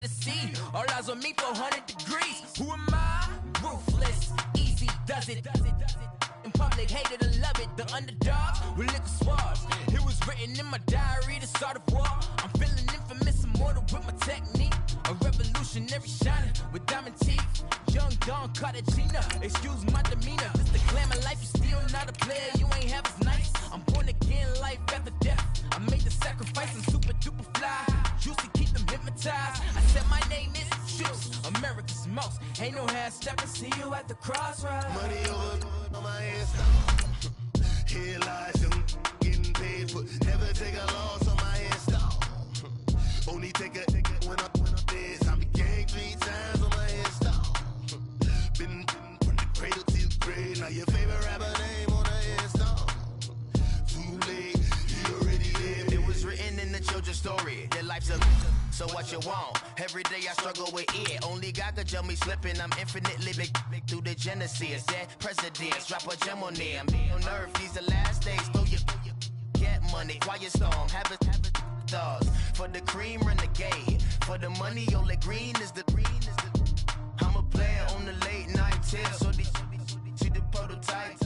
the sea. All eyes on me, 400 degrees. Who am I? Ruthless, easy, does it. In public, hate it or love it. The underdogs with liquor swabs. It was written in my diary, the start of war. I'm feeling infamous, immortal with my technique. A revolutionary shining with diamond teeth. Young Don Cartagena, excuse my demeanor. This the glamour life, you still not a player, you ain't half as nice. I'm born again, life after death. I made the sacrifice, I'm super duper fly. Juicy, keep them hypnotized. I said my name is Juice, America's most. Ain't no half stepping, see you at the crossroads. Money over on my install. Here lies young, getting paid for. Never take a loss on my install. Only take a when I'm dead. I be gang 3 times on my install. Been from the cradle to the grave. Now your favorite rapper name on the install. Too late, you already lived. It was written in the children's story. Their life's a so what you want? Every day I struggle with it. Only God could jump me slipping. I'm infinitely big through the genesis. Dead presidents, drop a gem on them. On earth, these the last days. Throw your get money. Quiet storm, have it stars. For the cream, renegade. For the money, only green is the. I'm a player on the late night tips. So these see the prototype.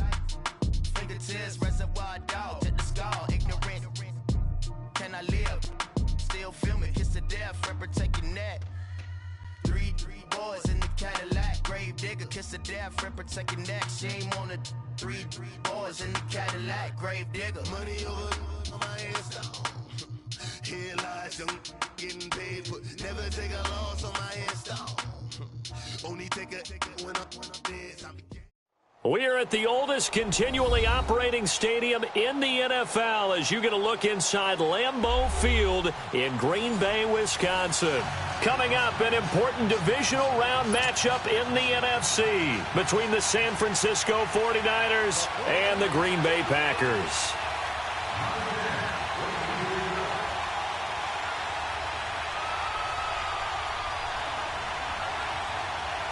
Fingertips, reservoir dog. To the skull, ignorant. Can I live? Still film it, kiss to death, friend protect your neck. Three boys in the Cadillac, grave digger, kiss to death, friend protect your neck. Shame on the three boys in the Cadillac, grave digger. Money over on my install. Here lies young, getting paid for. Never take a loss on my install. Only take a when I'm dead. We are at the oldest continually operating stadium in the NFL as you get a look inside Lambeau Field in Green Bay, Wisconsin. Coming up, an important divisional round matchup in the NFC between the San Francisco 49ers and the Green Bay Packers.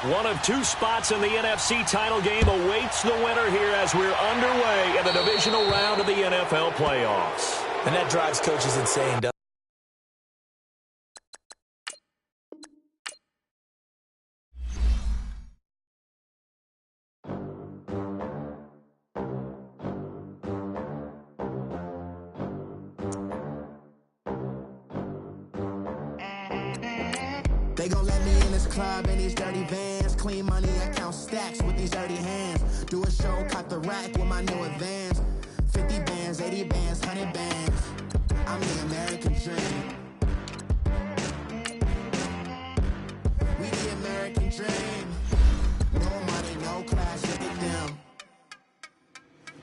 One of 2 spots in the NFC title game awaits the winner here as we're underway in the divisional round of the NFL playoffs. And that drives coaches insane, doesn't it? They gon' let me in this club in these dirty vans. Clean money, I count stacks with these dirty hands. Do a show, cut the rack with my new advance. 50 bands, 80 bands, 100 bands. I'm the American dream. We the American dream. No money, no class, look at them.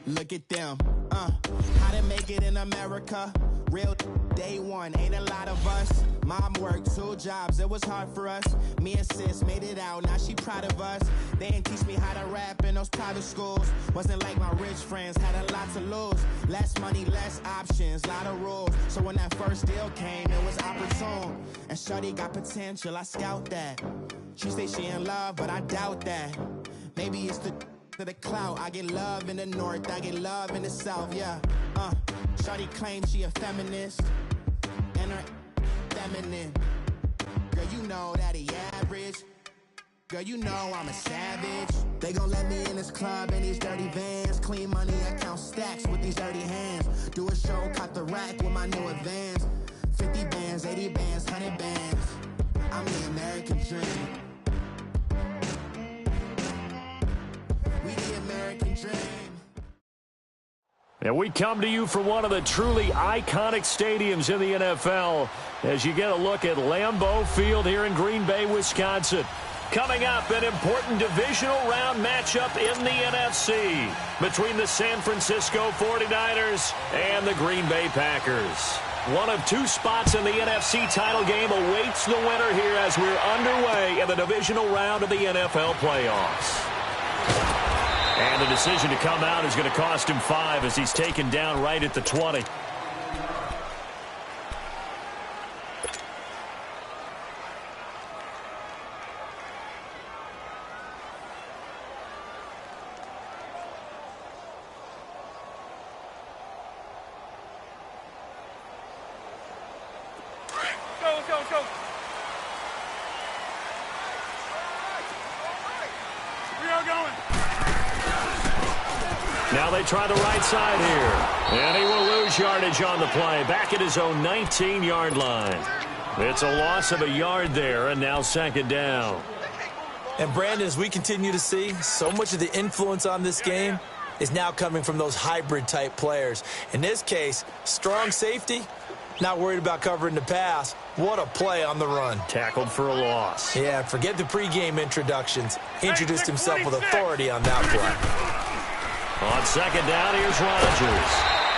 Look at them. How to make it in America. Real day one, ain't a lot of us. Mom worked 2 jobs, it was hard for us. Me and sis made it out, now she proud of us. They didn't teach me how to rap in those private schools. Wasn't like my rich friends, had a lot to lose. Less money, less options, lot of rules. So when that first deal came, it was opportune. And shorty got potential, I scout that. She say she in love, but I doubt that. Maybe it's to the clout. I get love in the north, I get love in the south, yeah. Shorty claims she a feminist, and her feminine. Girl, you know that he average. Girl, you know I'm a savage. They gon' let me in this club in these dirty vans. Clean money, I count stacks with these dirty hands. Do a show, cut the rack with my new advance. 50 bands, 80 bands, 100 bands. I'm the American dream. We the American dream. And we come to you from one of the truly iconic stadiums in the NFL as you get a look at Lambeau Field here in Green Bay, Wisconsin. Coming up, an important divisional round matchup in the NFC between the San Francisco 49ers and the Green Bay Packers. One of 2 spots in the NFC title game awaits the winner here as we're underway in the divisional round of the NFL playoffs. And the decision to come out is going to cost him 5 as he's taken down right at the 20. Go, go, go. Now they try the right side here. And he will lose yardage on the play. Back at his own 19-yard line. It's a loss of a yard there, and now second down. And Brandon, as we continue to see, so much of the influence on this game is now coming from those hybrid-type players. In this case, strong safety, not worried about covering the pass. What a play on the run. Tackled for a loss. Yeah, forget the pregame introductions. Introduced himself with authority on that play. On second down, here's Rodgers.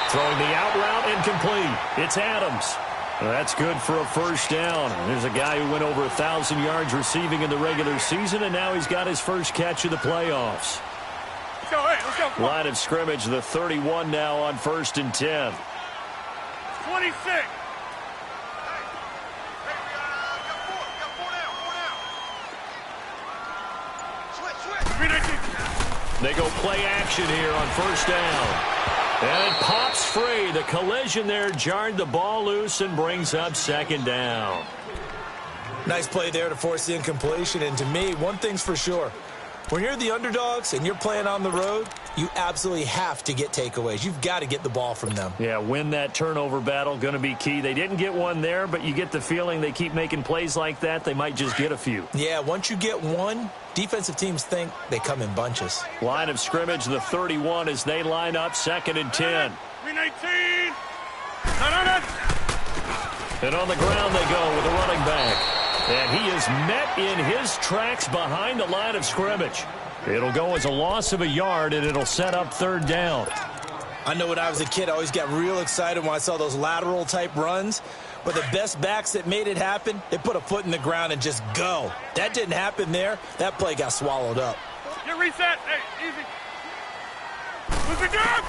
Throwing the out route incomplete. It's Adams. That's good for a first down. There's a guy who went over 1,000 yards receiving in the regular season, and now he's got his first catch of the playoffs. Let's go, hey, let's go. Line of scrimmage, the 31 now on 1st and 10. 26. They go play action here on first down. And it pops free. The collision there jarred the ball loose and brings up second down. Nice play there to force the incompletion. And to me, one thing's for sure. When you're the underdogs and you're playing on the road, you absolutely have to get takeaways. You've got to get the ball from them. Yeah, win that turnover battle, going to be key. They didn't get one there, but you get the feeling they keep making plays like that, they might just get a few. Yeah, once you get one, defensive teams think they come in bunches. Line of scrimmage, the 31 as they line up, 2nd and 10. 319. And on the ground they go with a running back. And he is met in his tracks behind the line of scrimmage. It'll go as a loss of a yard, and it'll set up 3rd down. I know when I was a kid, I always got real excited when I saw those lateral-type runs. But the best backs that made it happen, they put a foot in the ground and just go. That didn't happen there. That play got swallowed up. Get reset. Hey, easy. What's the job?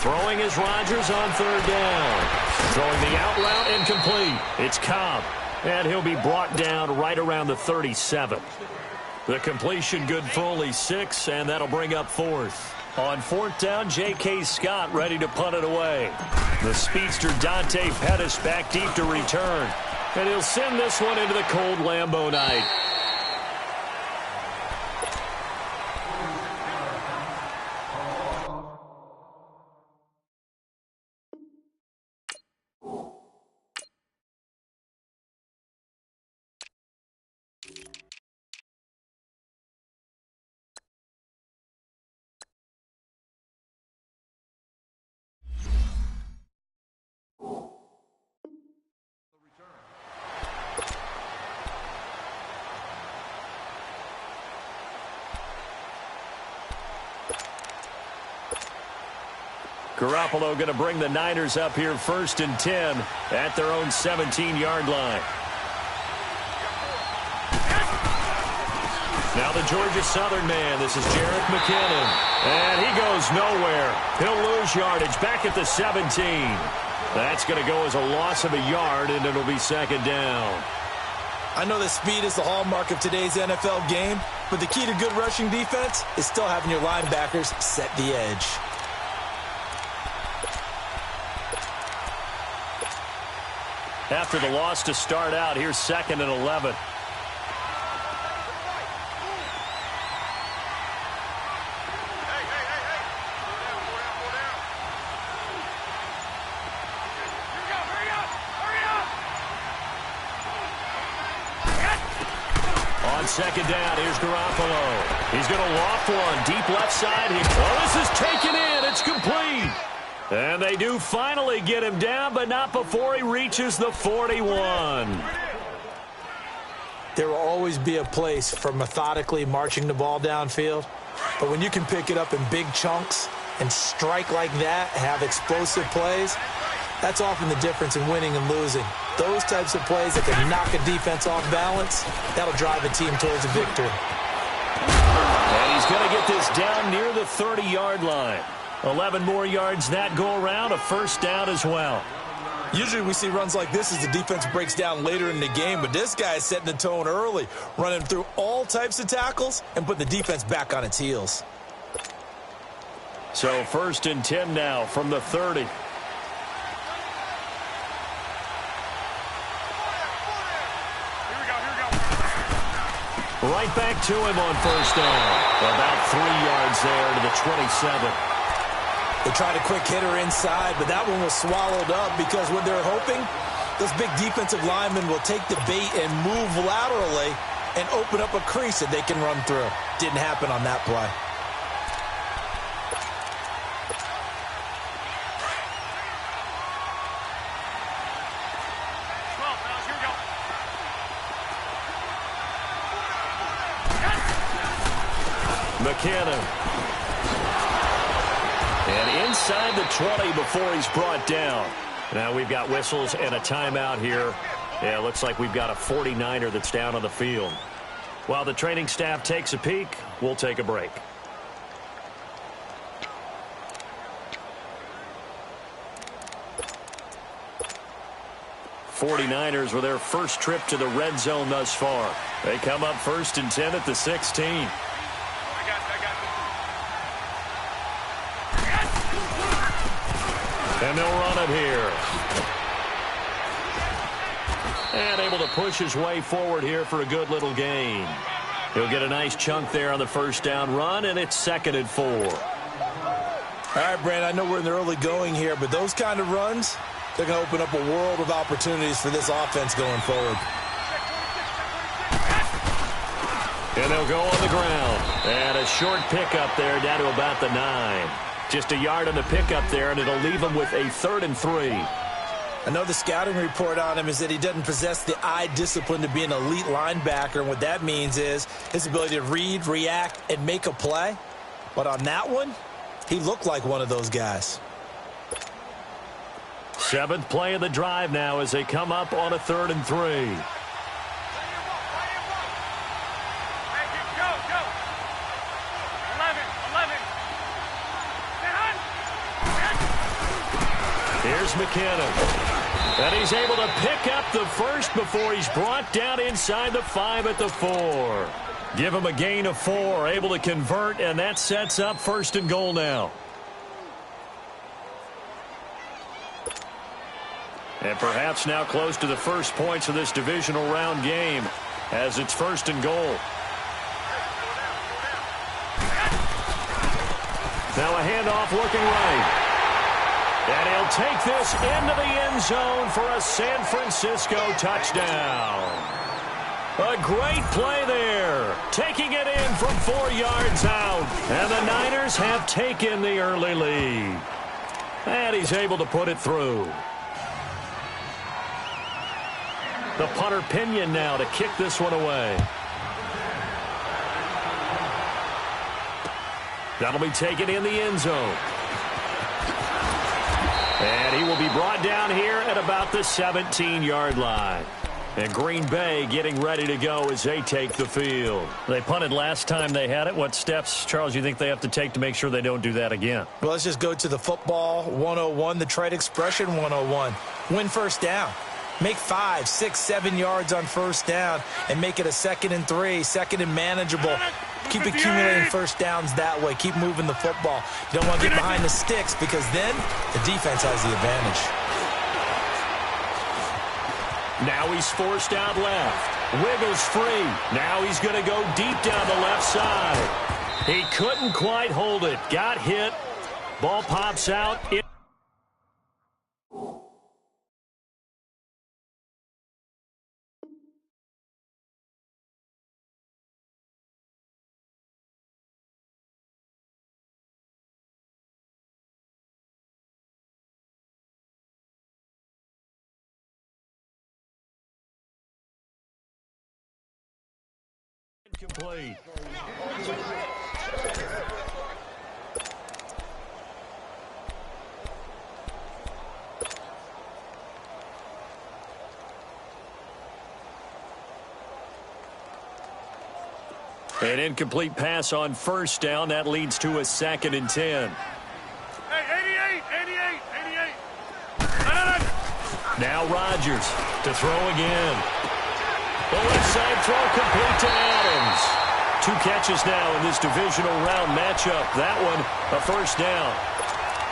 Throwing is Rodgers on 3rd down. Throwing the out route incomplete. It's Cobb. And he'll be brought down right around the 37. The completion good for only 6, and that'll bring up 4th. On 4th down, J.K. Scott ready to punt it away. The speedster Dante Pettis back deep to return. And he'll send this one into the cold Lambeau night. Garoppolo going to bring the Niners up here 1st and 10 at their own 17-yard line. Now the Georgia Southern man. This is Jerick McKinnon. And he goes nowhere. He'll lose yardage back at the 17. That's going to go as a loss of a yard, and it'll be 2nd down. I know that speed is the hallmark of today's NFL game, but the key to good rushing defense is still having your linebackers set the edge. After the loss to start out, here's 2nd and 11. On 2nd down, here's Garoppolo. He's going to loft one deep left side. This is taken in. It's complete. And they do finally get him down, but not before he reaches the 41. There will always be a place for methodically marching the ball downfield. But when you can pick it up in big chunks and strike like that, have explosive plays, that's often the difference in winning and losing. Those types of plays that can knock a defense off balance, that'll drive a team towards a victory. And he's going to get this down near the 30-yard line. 11 more yards that go around, a 1st down as well. Usually we see runs like this as the defense breaks down later in the game, but this guy is setting the tone early, running through all types of tackles and putting the defense back on its heels. So 1st and 10 now from the 30. Right back to him on first down. About 3 yards there to the 27. They tried a quick hitter inside, but that one was swallowed up because what they're hoping, those big defensive linemen will take the bait and move laterally and open up a crease that they can run through. Didn't happen on that play. McKinnon. And inside the 20 before he's brought down. Now we've got whistles and a timeout here. Yeah, it looks like we've got a 49er that's down on the field. While the training staff takes a peek, we'll take a break. '49ers with their first trip to the red zone thus far. They come up 1st and 10 at the 16. And they'll run it here. And able to push his way forward here for a good little gain. He'll get a nice chunk there on the first down run, and it's 2nd and 4. All right, Brandon, I know we're in the early going here, but those kind of runs, they're going to open up a world of opportunities for this offense going forward. And they'll go on the ground. And a short pickup there down to about the 9. Just a yard on the pickup there, and it'll leave him with a 3rd and 3. I know the scouting report on him is that he doesn't possess the eye discipline to be an elite linebacker, and what that means is his ability to read, react, and make a play. But on that one, he looked like one of those guys. 7th play of the drive now as they come up on a 3rd and 3. Here's McKinnon. And he's able to pick up the first before he's brought down inside the 5 at the 4. Give him a gain of 4, able to convert, and that sets up 1st and goal now. And perhaps now close to the first points of this divisional round game as it's 1st and goal. Now a handoff looking right. And he'll take this into the end zone for a San Francisco touchdown. A great play there. Taking it in from 4 yards out. And the Niners have taken the early lead. And he's able to put it through. The punter Pinion now to kick this one away. That'll be taken in the end zone. And he will be brought down here at about the 17-yard line. And Green Bay getting ready to go as they take the field. They punted last time they had it. What steps, Charles, you think they have to take to make sure they don't do that again? Well, let's just go to the football 101, the trade expression 101. Win first down. Make 5, 6, 7 yards on first down and make it a 2nd and 3, 2nd and manageable. Keep accumulating first downs that way. Keep moving the football. You don't want to get behind the sticks because then the defense has the advantage. Now he's forced out left. Wiggles free. Now he's going to go deep down the left side. He couldn't quite hold it. Got hit. Ball pops out. Complete. An incomplete pass on first down. That leads to a 2nd and 10. Hey, 88. Now Rodgers to throw again. The left side throw complete to Adams. 2 catches now in this divisional round matchup. That one, a first down.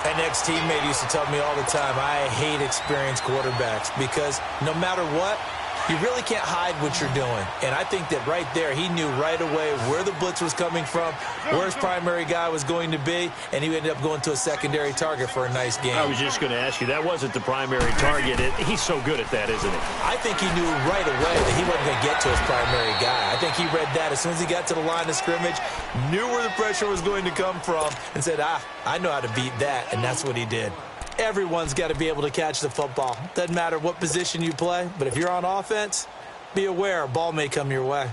An ex-teammate used to tell me all the time, I hate experienced quarterbacks because no matter what, You really can't hide what you're doing. And I think that right there, he knew right away where the blitz was coming from, where his primary guy was going to be, and he ended up going to a secondary target for a nice game. I was just going to ask you, that wasn't the primary target. He's so good at that, isn't he? I think he knew right away that he wasn't going to get to his primary guy. I think he read that as soon as he got to the line of scrimmage, knew where the pressure was going to come from, and said, I know how to beat that, and that's what he did. Everyone's got to be able to catch the football. Doesn't matter what position you play, but if you're on offense, be aware a ball may come your way.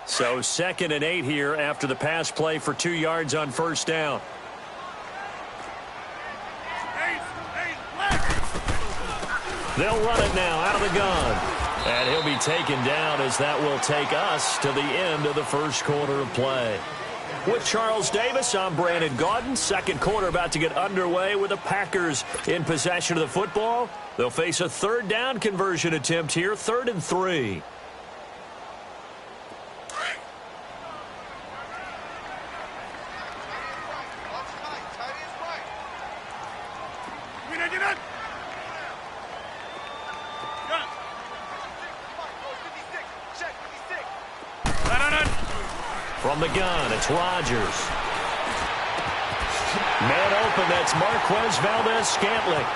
So 2nd and 8 here after the pass play for 2 yards on first down. They'll run it now out of the gun. And he'll be taken down as that will take us to the end of the first quarter of play. With Charles Davis, I'm Brandon Gaudin. Second quarter about to get underway with the Packers in possession of the football. They'll face a 3rd down conversion attempt here, 3rd and 3. From the gun, it's Rodgers. Man open, that's Marquez Valdes-Scantling.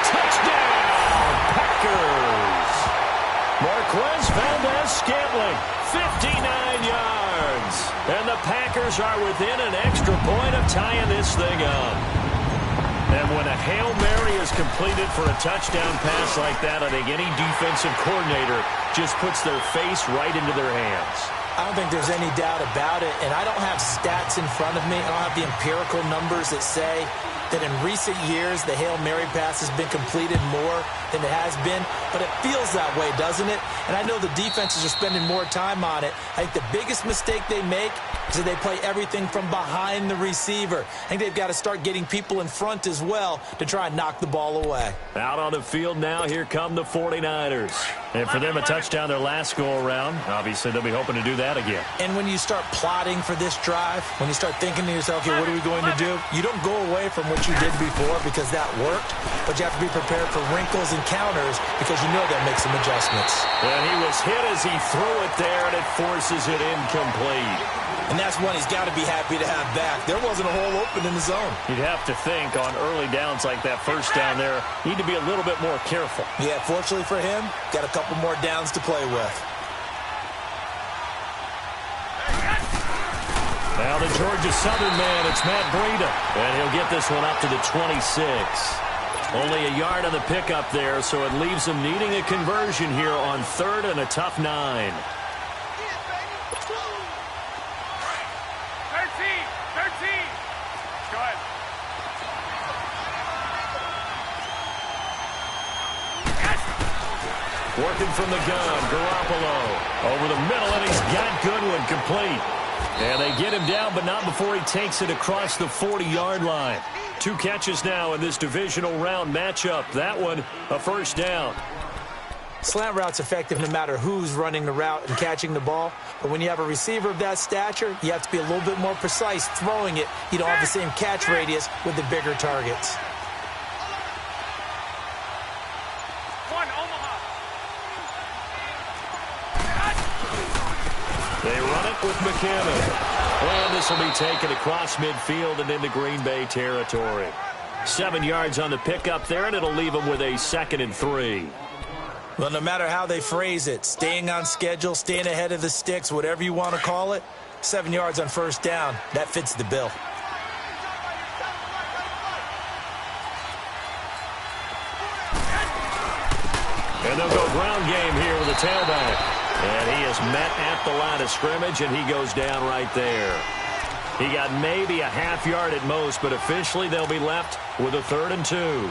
Touchdown, Packers! Marquez Valdes-Scantling, 59 yards. And the Packers are within an extra point of tying this thing up. And when a Hail Mary is completed for a touchdown pass like that, I think any defensive coordinator just puts their face right into their hands. I don't think there's any doubt about it, and I don't have stats in front of me. I don't have the empirical numbers that say that in recent years the Hail Mary pass has been completed more than it has been, but it feels that way, doesn't it? And I know the defenses are spending more time on it. I think the biggest mistake they make is that they play everything from behind the receiver. I think they've got to start getting people in front as well to try and knock the ball away. Out on the field now, here come the 49ers. And for them, a touchdown their last go-around. Obviously, they'll be hoping to do that again. And when you start plotting for this drive, when you start thinking to yourself, okay, what are we going to do? You don't go away from what you did before because that worked, but you have to be prepared for wrinkles and counters because you know they'll make some adjustments. And he was hit as he threw it there, and it forces it incomplete. And that's one he's got to be happy to have back. There wasn't a hole open in the zone. You'd have to think on early downs like that first down there, need to be a little bit more careful. Yeah, fortunately for him, got a couple more downs to play with. Now the Georgia Southern man, it's Matt Breida. And he'll get this one up to the 26. Only a yard on the pickup there, so it leaves him needing a conversion here on 3rd and a tough 9. 13. Go ahead. Working from the gun, Garoppolo. Over the middle, and he's got Goodwin complete. And they get him down, but not before he takes it across the 40-yard line. 2 catches now in this divisional round matchup. That one, a first down. Slant route's effective no matter who's running the route and catching the ball. But when you have a receiver of that stature, you have to be a little bit more precise throwing it. You don't have the same catch radius with the bigger targets. They run it with McKinnon. And this will be taken across midfield and into Green Bay territory. 7 yards on the pickup there, and it'll leave them with a 2nd and 3. Well, no matter how they phrase it, staying on schedule, staying ahead of the sticks, whatever you want to call it, 7 yards on first down, that fits the bill. And they'll go ground game here with a tailback. And he is met at the line of scrimmage, and he goes down right there. He got maybe a half yard at most, but officially they'll be left with a 3rd and 2.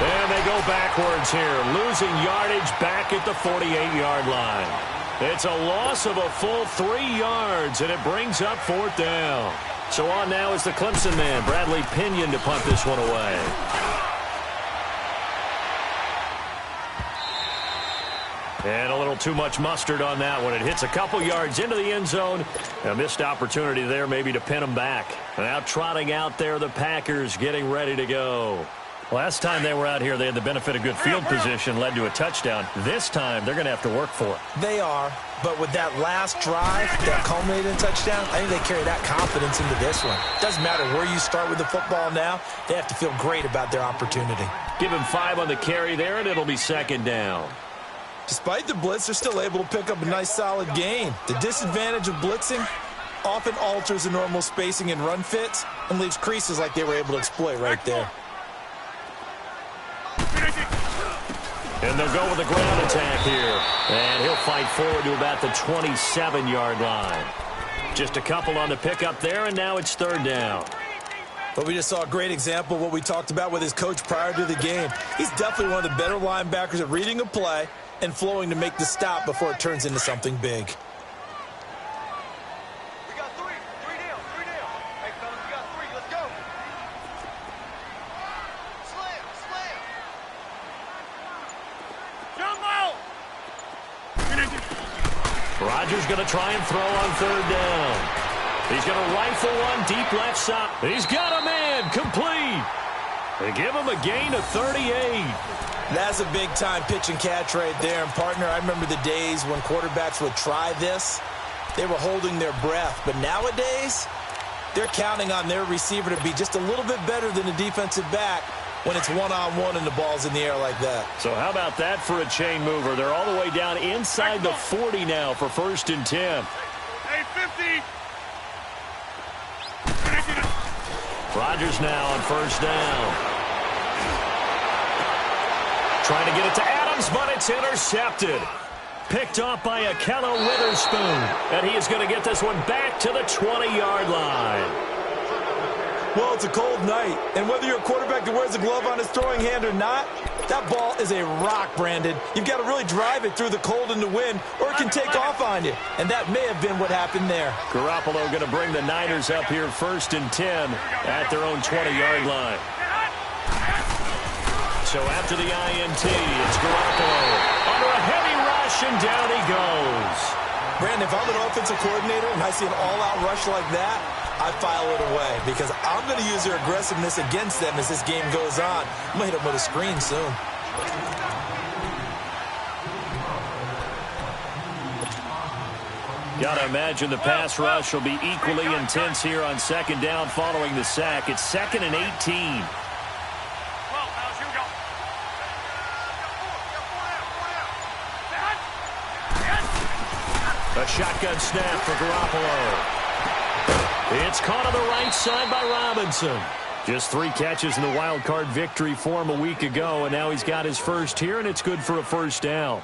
And they go backwards here, losing yardage back at the 48-yard line. It's a loss of a full 3 yards, and it brings up 4th down. So on now is the Clemson man, Bradley Pinion, to punt this one away. And a little too much mustard on that one. It hits a couple yards into the end zone. A missed opportunity there maybe to pin them back. Now trotting out there, the Packers getting ready to go. Last time they were out here, they had the benefit of good field position, led to a touchdown. This time, they're going to have to work for it. They are, but with that last drive that culminated in touchdown, I think they carry that confidence into this one. Doesn't matter where you start with the football now, they have to feel great about their opportunity. Give him 5 on the carry there, and it'll be second down. Despite the blitz, they're still able to pick up a nice, solid gain. The disadvantage of blitzing often alters the normal spacing and run fits and leaves creases like they were able to exploit right there. And they'll go with a ground attack here. And he'll fight forward to about the 27-yard line. Just a couple on the pickup there, and now it's third down. But we just saw a great example of what we talked about with his coach prior to the game. He's definitely one of the better linebackers at reading a play and flowing to make the stop before it turns into something big. We got three down. Hey, fellas, we got 3. Let's go. Slam. Jump out. Rodgers going to try and throw on third down. He's going to rifle one deep left side. He's got a man complete. They give him a gain of 38. That's a big-time pitch and catch right there. And, partner, I remember the days when quarterbacks would try this. They were holding their breath. But nowadays, they're counting on their receiver to be just a little bit better than the defensive back when it's one-on-one and the ball's in the air like that. So how about that for a chain mover? They're all the way down inside the 40 now for 1st and 10. Hey, 50. Rodgers now on first down. Trying to get it to Adams, but it's intercepted. Picked off by Ahkello Witherspoon. And he is going to get this one back to the 20-yard line. Well, it's a cold night, and whether you're a quarterback that wears a glove on his throwing hand or not, that ball is a rock, Brandon. You've got to really drive it through the cold and the wind, or it can take off on you. And that may have been what happened there. Garoppolo going to bring the Niners up here 1st and 10 at their own 20-yard line. So after the INT, it's Garoppolo under a heavy rush, and down he goes. Brandon, if I'm an offensive coordinator and I see an all-out rush like that, I file it away because I'm going to use their aggressiveness against them as this game goes on. I'm going to hit them with a screen soon. Got to imagine the pass rush will be equally intense here on second down following the sack. It's 2nd and 18. A shotgun snap for Garoppolo. It's caught on the right side by Robinson. Just 3 catches in the wild card victory for him a week ago, and now he's got his first here, and it's good for a first down.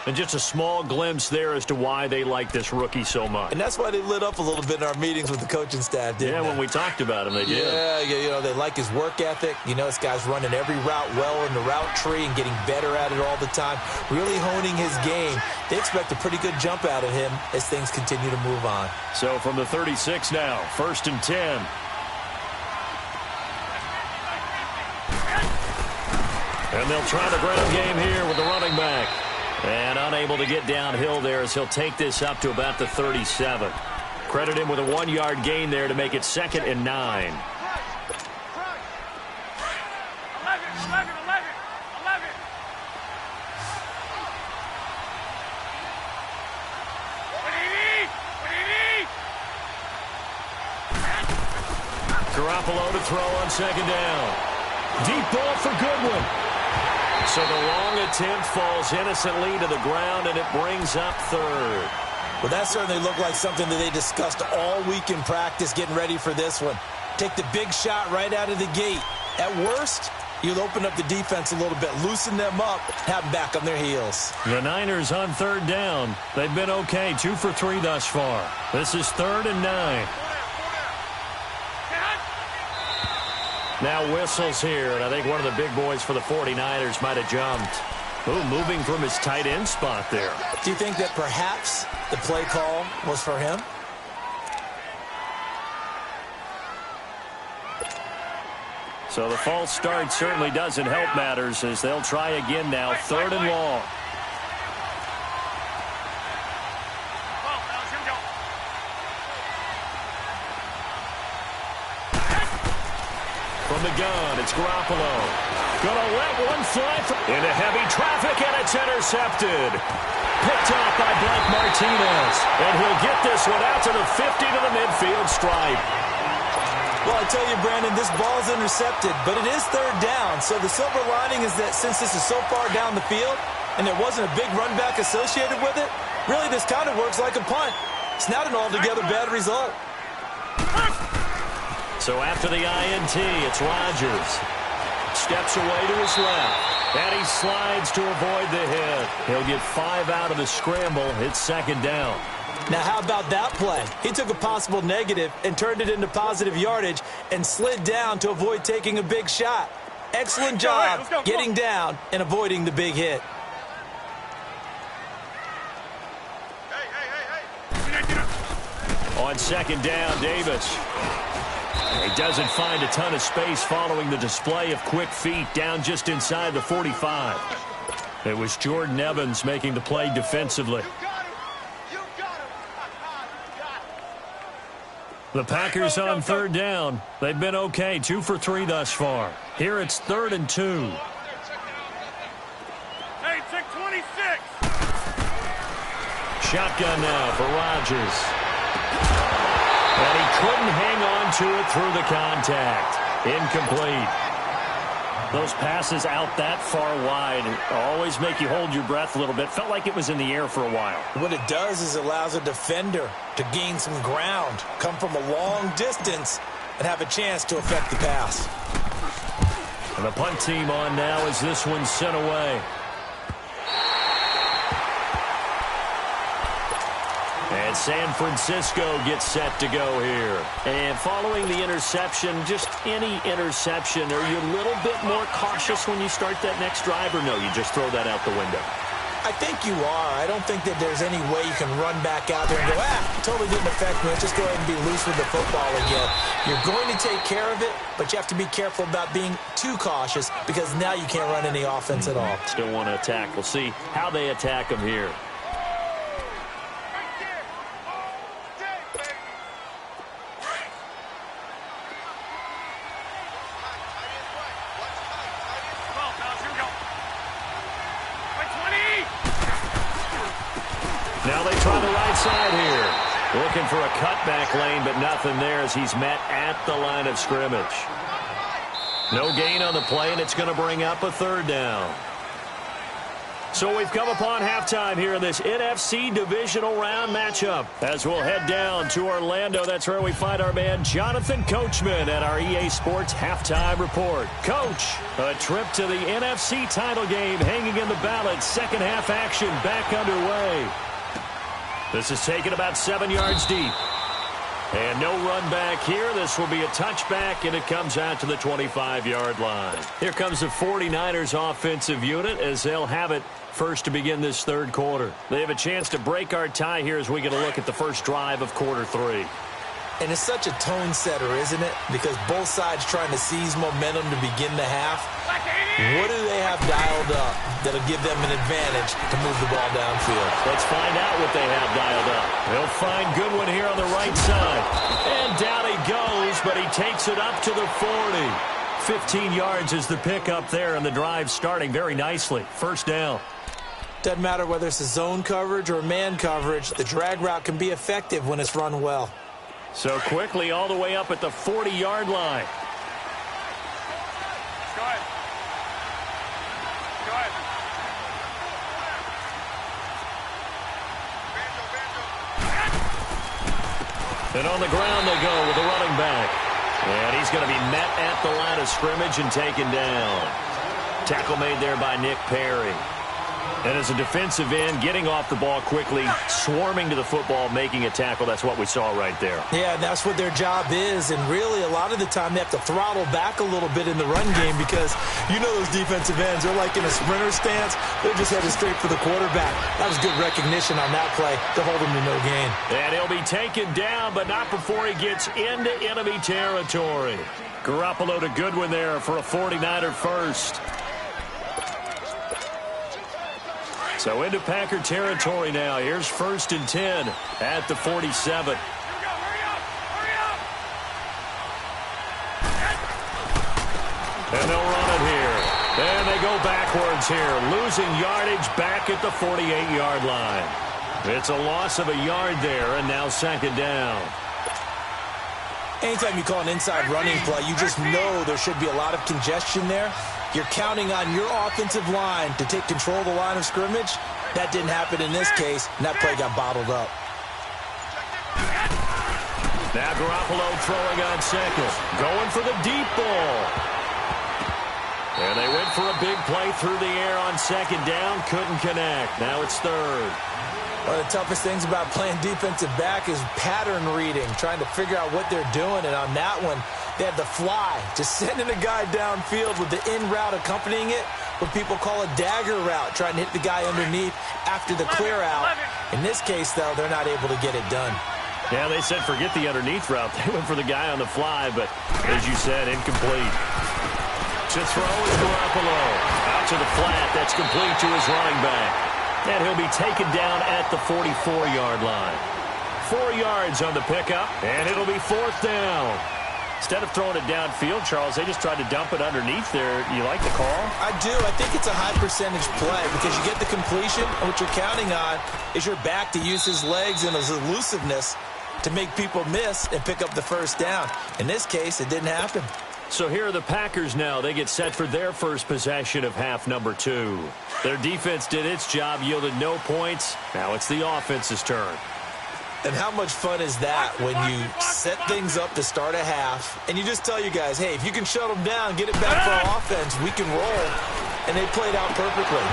And just a small glimpse there as to why they like this rookie so much. And that's why they lit up a little bit in our meetings with the coaching staff, didn't they? When we talked about him, they did. Yeah, you know, they like his work ethic. You know, this guy's running every route well in the route tree and getting better at it all the time, really honing his game. They expect a pretty good jump out of him as things continue to move on. So from the 36 now, 1st and 10. And they'll try the ground game here with the running back. And unable to get downhill there as he'll take this up to about the 37. Credit him with a 1-yard gain there to make it 2nd and 9. 11. Garoppolo to throw on 2nd down. Deep ball for Goodwin. So the long attempt falls innocently to the ground, and it brings up 3rd. Well, that certainly looked like something that they discussed all week in practice getting ready for this one. Take the big shot right out of the gate. At worst, you'll open up the defense a little bit, loosen them up, have them back on their heels. The Niners on 3rd down. They've been okay, 2 for 3 thus far. This is 3rd and 9. Now whistles here, and I think one of the big boys for the 49ers might have jumped. Ooh, moving from his tight end spot there. Do you think that perhaps the play call was for him? So the false start certainly doesn't help matters as they'll try again now. 3rd and long. From the gun, it's Garoppolo. Gonna let one fly into heavy traffic, and it's intercepted. Picked off by Blake Martinez. And he'll get this one out to the 50 to the midfield stripe. Well, I tell you, Brandon, this ball's intercepted, but it is 3rd down. So the silver lining is that since this is so far down the field and there wasn't a big run back associated with it, really this kind of works like a punt. It's not an altogether bad result. So after the INT, it's Rodgers. Steps away to his left. And he slides to avoid the hit. He'll get 5 out of the scramble. It's 2nd down. Now, how about that play? He took a possible negative and turned it into positive yardage and slid down to avoid taking a big shot. Excellent job getting down and avoiding the big hit. On 2nd down, Davis. He doesn't find a ton of space following the display of quick feet down just inside the 45. It was Jordan Evans making the play defensively. The Packers on 3rd down. They've been okay, 2 for 3 thus far. Here it's 3rd and 2. Hey, check 26. Shotgun now for Rodgers. And he couldn't hang on to it through the contact. Incomplete. Those passes out that far wide always make you hold your breath a little bit. Felt like it was in the air for a while. What it does is allows a defender to gain some ground, come from a long distance, and have a chance to affect the pass. And the punt team on now as this one's sent away. And San Francisco gets set to go here. And following the interception, just any interception, are you a little bit more cautious when you start that next drive, or no, you just throw that out the window? I think you are. I don't think that there's any way you can run back out there and go, totally didn't affect me. Let's just go ahead and be loose with the football again. You're going to take care of it, but you have to be careful about being too cautious because now you can't run any offense at all. Still want to attack. We'll see how they attack them here. Now they try the right side here. Looking for a cutback lane, but nothing there as he's met at the line of scrimmage. No gain on the play, and it's going to bring up a 3rd down. So we've come upon halftime here in this NFC divisional round matchup. As we'll head down to Orlando, that's where we find our man Jonathan Coachman at our EA Sports Halftime Report. Coach, a trip to the NFC title game hanging in the balance. Second half action back underway. This is taken about 7 yards deep. And no run back here. This will be a touchback, and it comes out to the 25-yard line. Here comes the 49ers offensive unit as they'll have it first to begin this 3rd quarter. They have a chance to break our tie here as we get a look at the first drive of quarter 3. And it's such a tone setter, isn't it? Because both sides trying to seize momentum to begin the half. What do they have dialed up that'll give them an advantage to move the ball downfield? Let's find out what they have dialed up. They'll find Goodwin here on the right side. And down he goes, but he takes it up to the 40. 15 yards is the pickup there, and the drive starting very nicely. First down. Doesn't matter whether it's a zone coverage or man coverage, the drag route can be effective when it's run well. So quickly all the way up at the 40-yard line. Go ahead. Go ahead. And on the ground they go with the running back. And he's going to be met at the line of scrimmage and taken down. Tackle made there by Nick Perry. And as a defensive end, getting off the ball quickly, swarming to the football, making a tackle, that's what we saw right there. Yeah, and that's what their job is. And really, a lot of the time, they have to throttle back a little bit in the run game because you know those defensive ends are like in a sprinter stance. They're just headed straight for the quarterback. That was good recognition on that play to hold him to no gain. And he'll be taken down, but not before he gets into enemy territory. Garoppolo to Goodwin there for a 49er first. So into Packer territory now. Here's 1st and 10 at the 47. And they'll run it here. And they go backwards here, losing yardage back at the 48-yard line. It's a loss of a yard there, and now 2nd down. Anytime you call an inside running play, you just know there should be a lot of congestion there. You're counting on your offensive line to take control of the line of scrimmage. That didn't happen in this case, and that play got bottled up. Now Garoppolo throwing on 2nd. Going for the deep ball. And they went for a big play through the air on 2nd down. Couldn't connect. Now it's 3rd. One of the toughest things about playing defensive back is pattern reading, trying to figure out what they're doing. And on that one, they had the fly, just sending a guy downfield with the in route accompanying it, what people call a dagger route, trying to hit the guy underneath after the clear out. In this case, though, they're not able to get it done. Yeah, they said forget the underneath route. They went for the guy on the fly, but as you said, incomplete. To throw is Garoppolo. Out to the flat. That's complete to his running back. And he'll be taken down at the 44-yard line. 4 yards on the pickup, and it'll be 4th down. Instead of throwing it downfield, Charles, they just tried to dump it underneath there. You like the call? I do. I think it's a high-percentage play because you get the completion, and what you're counting on is your back to use his legs and his elusiveness to make people miss and pick up the 1st down. In this case, it didn't happen. So here are the Packers now. They get set for their first possession of half number 2. Their defense did its job, yielded no points. Now it's the offense's turn. And how much fun is that when you set things up to start a half and you just tell you guys, hey, if you can shut them down, get it back for our offense, we can roll. And they played out perfectly.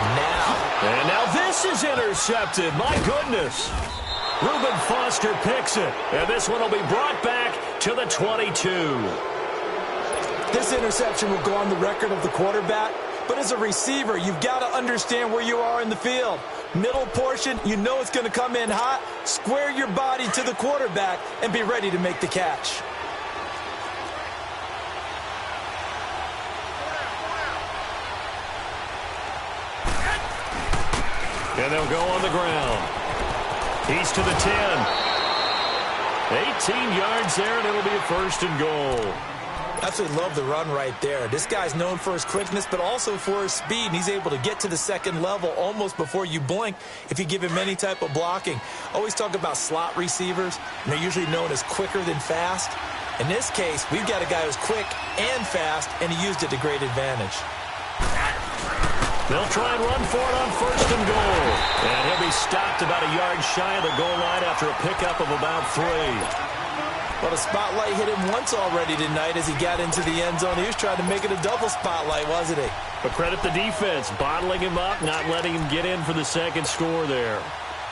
And now this is intercepted. My goodness. Reuben Foster picks it. And this one will be brought back to the 22. This interception will go on the record of the quarterback, but as a receiver, you've got to understand where you are in the field. Middle portion, you know it's going to come in hot. Square your body to the quarterback and be ready to make the catch. And they'll go on the ground. He's to the 10. 18 yards there, and it'll be a 1st and goal. Absolutely love the run right there. This guy's known for his quickness, but also for his speed. And he's able to get to the 2nd level almost before you blink if you give him any type of blocking. Always talk about slot receivers, and they're usually known as quicker than fast. In this case, we've got a guy who's quick and fast, and he used it to great advantage. They'll try and run for it on 1st and goal. And he'll be stopped about a yard shy of the goal line after a pickup of about 3. Well, the spotlight hit him once already tonight as he got into the end zone. He was trying to make it a double spotlight, wasn't he? But credit the defense, bottling him up, not letting him get in for the 2nd score there.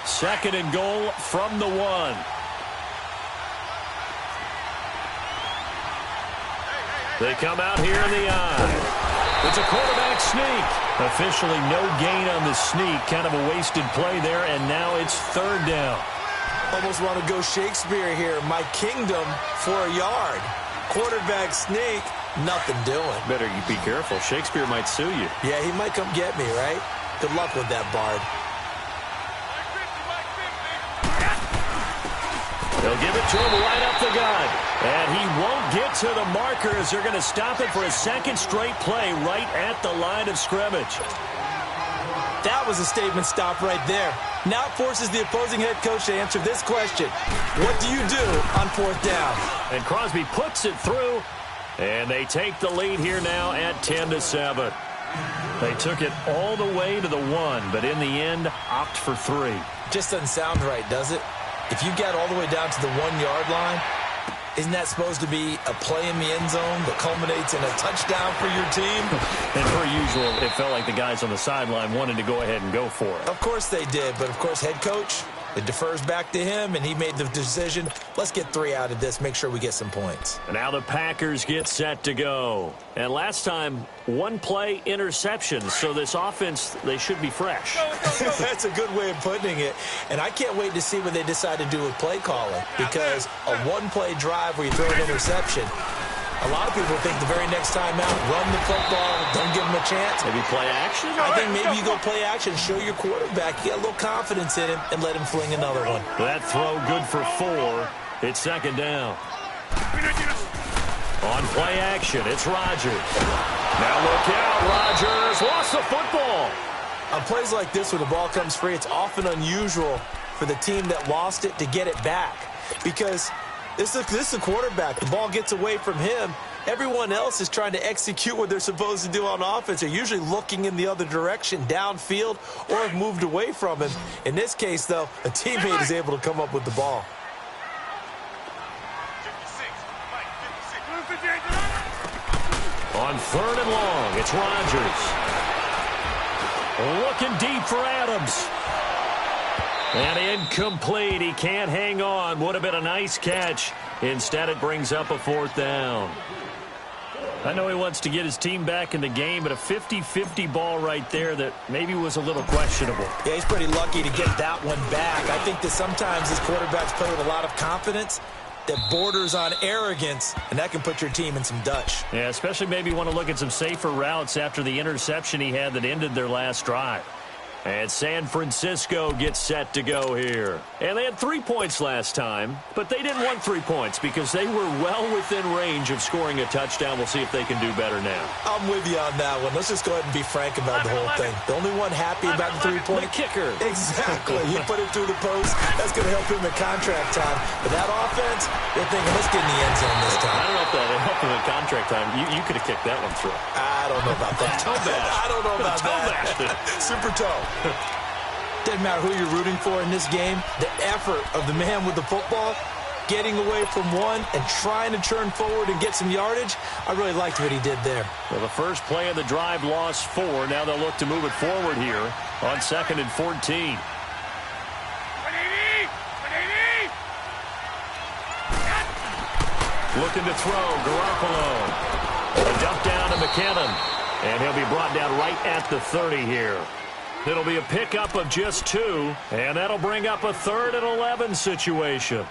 2nd and goal from the 1. They come out here in the eye. It's a quarterback sneak. Officially no gain on the sneak. Kind of a wasted play there, and now it's 3rd down. Almost want to go Shakespeare here. My kingdom for a yard. Quarterback sneak, nothing doing. Better you be careful. Shakespeare might sue you. Yeah, he might come get me, right? Good luck with that, Bard. They'll give it to him right up the gut. And he won't get to the markers. They're going to stop it for a 2nd straight play right at the line of scrimmage. That was a statement stop right there. Now it forces the opposing head coach to answer this question. What do you do on 4th down? And Crosby puts it through, and they take the lead here now at 10-7. They took it all the way to the 1, but in the end, opt for 3. Just doesn't sound right, does it? If you get all the way down to the 1-yard line, Isn't that supposed to be a play in the end zone that culminates in a touchdown for your team? And per usual, it felt like the guys on the sideline wanted to go ahead and go for it. Of course they did, but of course head coach, it defers back to him, and he made the decision, let's get 3 out of this, make sure we get some points. And now the Packers get set to go. And last time, 1 play interception, so this offense, they should be fresh. That's a good way of putting it. And I can't wait to see what they decide to do with play calling, because a 1-play drive where you throw an interception, a lot of people think the very next time out, run the football, don't give them a chance. Maybe play action? I think maybe you go play action, show your quarterback, you get a little confidence in him, and let him fling another one. That throw good for 4. It's second down. On play action, it's Rodgers. Now look out, Rodgers lost the football. On plays like this, when the ball comes free, it's often unusual for the team that lost it to get it back, because this is the quarterback. The ball gets away from him. Everyone else is trying to execute what they're supposed to do on offense. They're usually looking in the other direction, downfield, or have moved away from him. In this case, though, a teammate is able to come up with the ball. On 3rd and long, it's Rodgers. Looking deep for Adams. And incomplete. He can't hang on. Would have been a nice catch. Instead, it brings up a 4th down. I know he wants to get his team back in the game, but a 50-50 ball right there that maybe was a little questionable. Yeah, he's pretty lucky to get that one back. I think that sometimes his quarterbacks play with a lot of confidence that borders on arrogance, and that can put your team in some Dutch. Yeah, especially maybe want to look at some safer routes after the interception he had that ended their last drive. And San Francisco gets set to go here. And they had 3 points last time, but they didn't want 3 points because they were well within range of scoring a touchdown. We'll see if they can do better now. I'm with you on that one. Let's just go ahead and be frank about the whole thing. The only one happy about the 3-point kicker. Exactly. He put it through the post. That's going to help him in contract time. But that offense, they're thinking, let's get in the end zone this time. I don't know if that helped him in contract time. You could have kicked that one through. I don't know about that. I don't know about that. Super toe. Doesn't matter who you're rooting for in this game. The effort of the man with the football, getting away from one and trying to turn forward and get some yardage, I really liked what he did there. Well, the first play of the drive lost 4. Now they'll look to move it forward here on 2nd and 14. Looking to throw, Garoppolo. A dump down to McKinnon. And he'll be brought down right at the 30 here. It'll be a pickup of just 2, and that'll bring up a 3rd and 11 situation.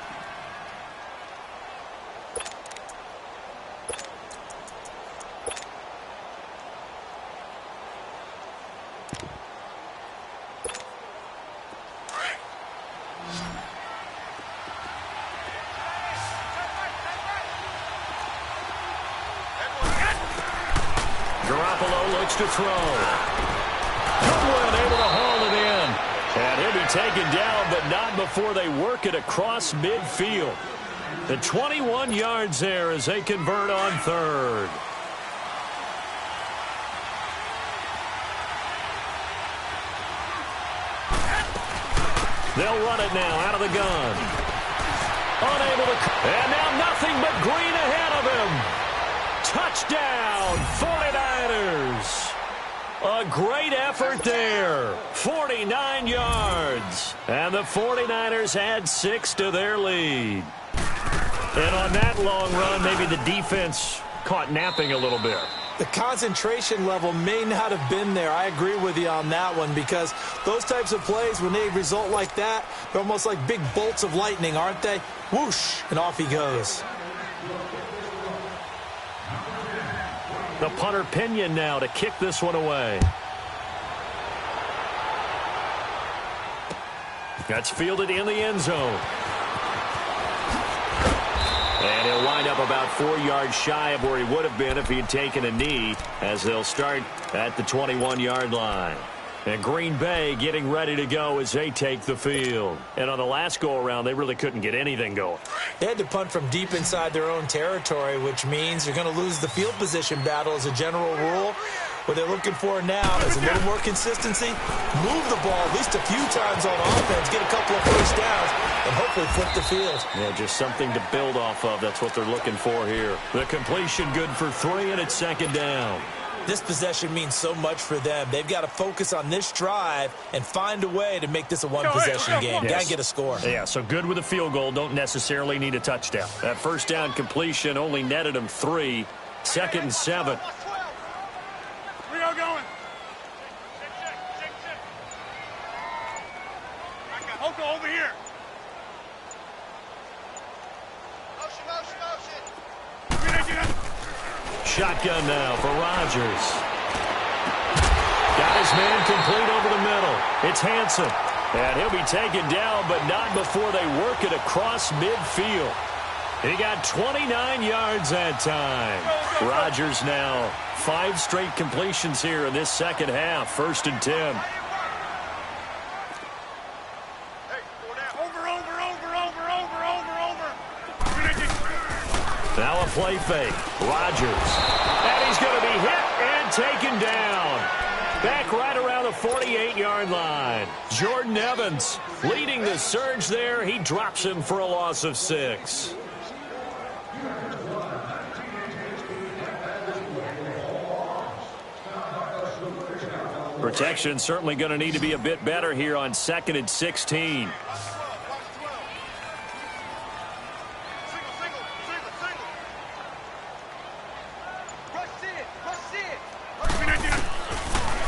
Garoppolo looks to throw. Goodwin able to haul it in. And he'll be taken down, but not before they work it across midfield. The 21 yards there as they convert on 3rd. They'll run it now out of the gun. Unable to... And now nothing but green ahead of him. Touchdown, 49ers. A great effort there. 49 yards. And the 49ers add 6 to their lead. And on that long run, maybe the defense caught napping a little bit. The concentration level may not have been there. I agree with you on that one, because those types of plays, when they result like that, they're almost like big bolts of lightning, aren't they? Whoosh, and off he goes. The punter Pinion now to kick this one away. That's fielded in the end zone. And he'll wind up about 4 yards shy of where he would have been if he had taken a knee, as they'll start at the 21-yard line. And Green Bay getting ready to go as they take the field. And on the last go-around, they really couldn't get anything going. They had to punt from deep inside their own territory, which means you're going to lose the field position battle as a general rule. What they're looking for now is a little more consistency, move the ball at least a few times on offense, get a couple of first downs, and hopefully flip the field. Yeah, just something to build off of. That's what they're looking for here. The completion good for 3, and it's second down. This possession means so much for them. They've got to focus on this drive and find a way to make this a one-possession game. Yes. Got to get a score. Yeah, so good with a field goal. Don't necessarily need a touchdown. That first down completion only netted them 3. 2nd and 7. Where y'all going? Hoko, over here. Shotgun now for Rodgers. Got his man complete over the middle. It's Hanson. And he'll be taken down, but not before they work it across midfield. He got 29 yards that time. Rodgers now 5 straight completions here in this second half. 1st and 10. Now a play fake. Rodgers. And he's going to be hit and taken down. Back right around the 48-yard line. Jordan Evans leading the surge there. He drops him for a loss of 6. Protection certainly going to need to be a bit better here on 2nd and 16.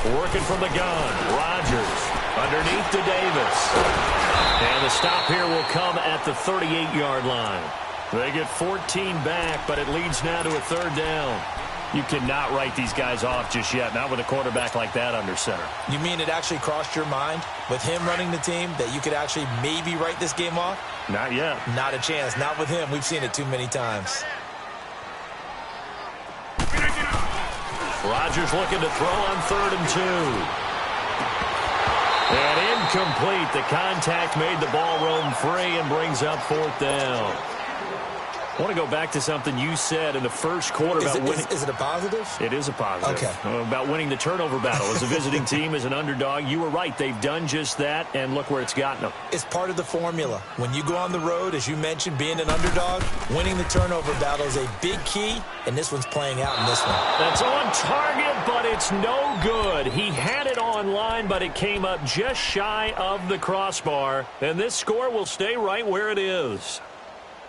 Working from the gun. Rodgers underneath to Davis. And the stop here will come at the 38-yard line. They get 14 back, but it leads now to a 3rd down. You cannot write these guys off just yet, not with a quarterback like that under center. You mean it actually crossed your mind with him running the team that you could actually maybe write this game off? Not yet. Not a chance. Not with him. We've seen it too many times. Rodgers looking to throw on 3rd and 2. And incomplete. The contact made the ball roam free and brings up 4th down. I want to go back to something you said in the first quarter about winning. Is it a positive? It is a positive. Okay. About winning the turnover battle as a visiting team, as an underdog. You were right. They've done just that, and look where it's gotten them. It's part of the formula. When you go on the road, as you mentioned, being an underdog, winning the turnover battle is a big key, and this one's playing out in this one. That's on target, but it's no good. He had it on line, but it came up just shy of the crossbar, and this score will stay right where it is.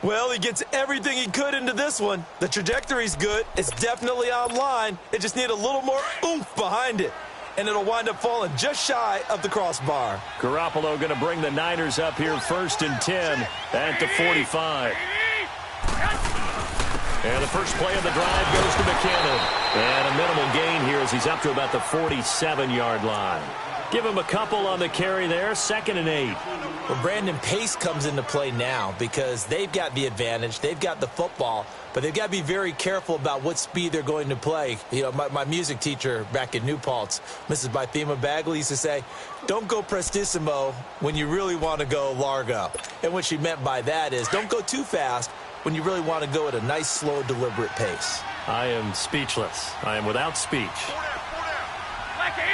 Well, he gets everything he could into this one. The trajectory's good. It's definitely online. It just needs a little more oomph behind it. And it'll wind up falling just shy of the crossbar. Garoppolo going to bring the Niners up here 1st and 10 at the 45. And the first play of the drive goes to McKinnon. And a minimal gain here as he's up to about the 47-yard line. Give him a couple on the carry there. 2nd and 8. Well, Brandon, pace comes into play now because they've got the advantage. They've got the football, but they've got to be very careful about what speed they're going to play. You know, my music teacher back in New Paltz, Mrs. Bythema Bagley, used to say, don't go prestissimo when you really want to go largo. And what she meant by that is don't go too fast when you really want to go at a nice, slow, deliberate pace. I am speechless. I am without speech. Black 80!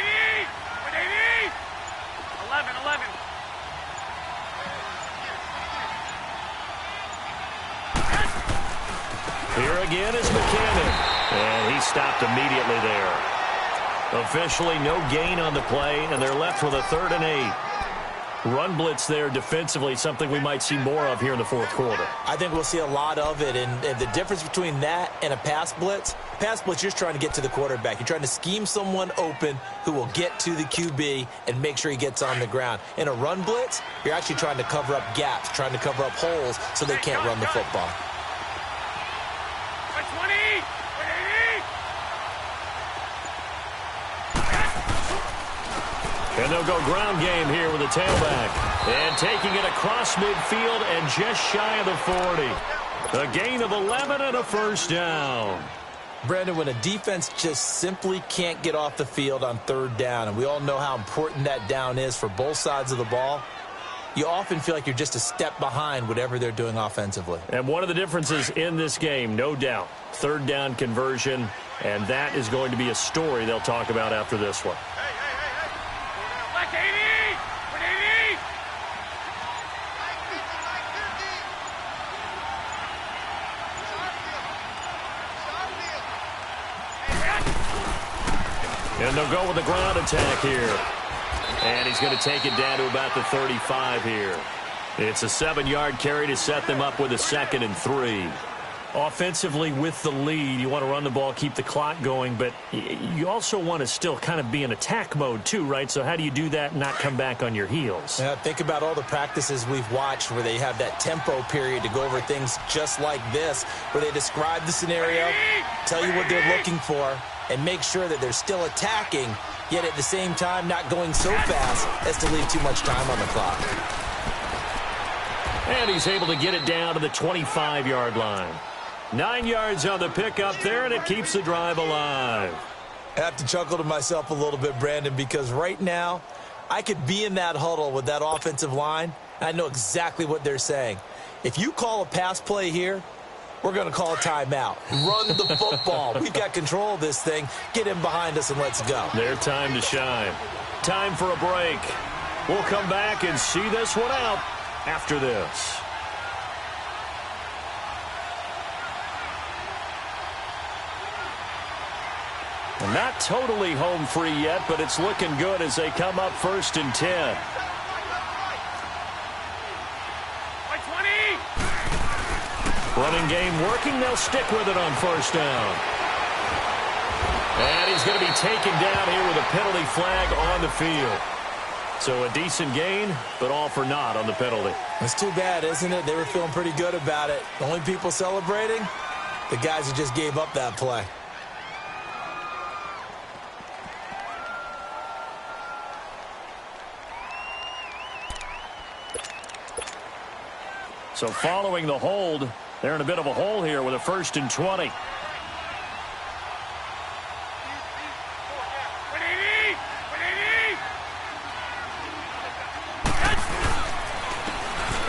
11. Here again is McKinnon. And he stopped immediately there. Officially no gain on the play, and they're left with a 3rd and 8. Run blitz there defensively, something we might see more of here in the 4th quarter. I think we'll see a lot of it, and the difference between that and a pass blitz, you're just trying to get to the quarterback. You're trying to scheme someone open who will get to the QB and make sure he gets on the ground. In a run blitz, you're actually trying to cover up gaps, trying to cover up holes so they can't run the football. 20! 80! And they'll go ground game here with a tailback. And taking it across midfield and just shy of the 40. A gain of 11 and a 1st down. Brandon, when a defense just simply can't get off the field on 3rd down, and we all know how important that down is for both sides of the ball, you often feel like you're just a step behind whatever they're doing offensively. And one of the differences in this game, no doubt, 3rd down conversion And that is going to be a story they'll talk about after this one. Black 80! 180! And they'll go with the ground attack here. And he's going to take it down to about the 35 here. It's a 7-yard carry to set them up with a 2nd and 3. Offensively with the lead, you want to run the ball, keep the clock going, but you also want to still kind of be in attack mode too, right? So how do you do that and not come back on your heels? Yeah, think about all the practices we've watched where they have that tempo period to go over things just like this, where they describe the scenario, tell you what they're looking for, and make sure that they're still attacking, yet at the same time not going so fast as to leave too much time on the clock. And he's able to get it down to the 25-yard line. 9 yards on the pickup there, and it keeps the drive alive. I have to chuckle to myself a little bit, Brandon, because right now I could be in that huddle with that offensive line, and I know exactly what they're saying. If you call a pass play here, we're going to call a timeout. Run the football. We've got control of this thing. Get in behind us and let's go. Their time to shine. Time for a break. We'll come back and see this one out after this. Not totally home free yet, but it's looking good as they come up 1st and 10. Running game working. They'll stick with it on 1st down. And he's going to be taken down here with a penalty flag on the field. So a decent gain, but all for naught on the penalty. It's too bad, isn't it? They were feeling pretty good about it. The only people celebrating, the guys who just gave up that play. So following the hold, they're in a bit of a hole here with a 1st and 20.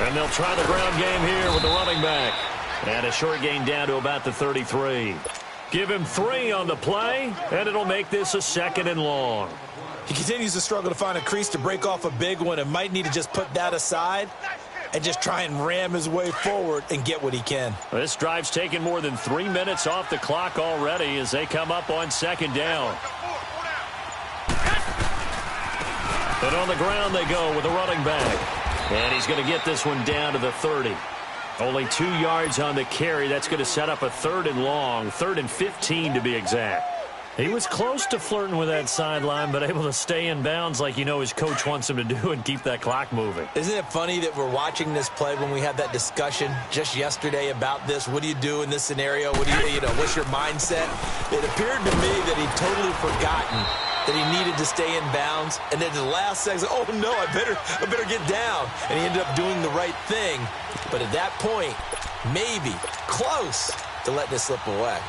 And they'll try the ground game here with the running back. And a short gain down to about the 33. Give him 3 on the play, and it'll make this a 2nd and long. He continues to struggle to find a crease to break off a big one and might need to just put that aside and just try and ram his way forward and get what he can. This drive's taken more than 3 minutes off the clock already as they come up on 2nd down. And on the ground they go with the running back. And he's going to get this one down to the 30. Only 2 yards on the carry. That's going to set up a 3rd and long, 3rd and 15 to be exact. He was close to flirting with that sideline, but able to stay in bounds like you know his coach wants him to do and keep that clock moving. Isn't it funny that we're watching this play when we had that discussion just yesterday about this? What do you do in this scenario? What do you what's your mindset? It appeared to me that he'd totally forgotten that he needed to stay in bounds, and then the last second, oh no, I better get down. And he ended up doing the right thing. But at that point, maybe close to letting it slip away.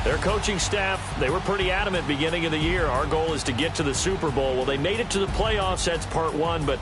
Their coaching staff, they were pretty adamant beginning of the year. Our goal is to get to the Super Bowl. Well, they made it to the playoffs. That's part one, but